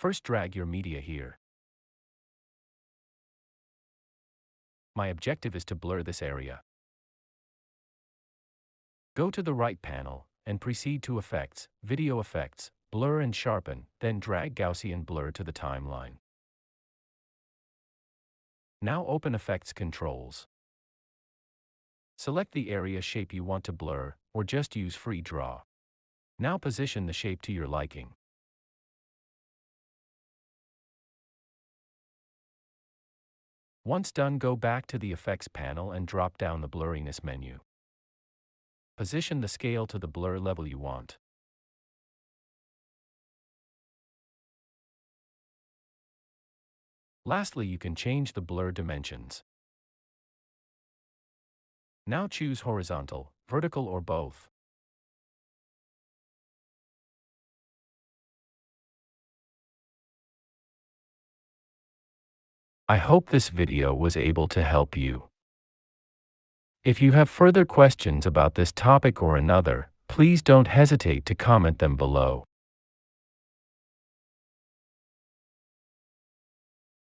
First, drag your media here. My objective is to blur this area. Go to the right panel and proceed to Effects, Video Effects, Blur and Sharpen, then drag Gaussian Blur to the timeline. Now open Effects Controls. Select the area shape you want to blur, or just use Free Draw. Now position the shape to your liking. Once done, go back to the Effects panel and drop down the Blurriness menu. Position the scale to the blur level you want. Lastly, you can change the blur dimensions. Now choose horizontal, vertical, or both. I hope this video was able to help you. If you have further questions about this topic or another, please don't hesitate to comment them below.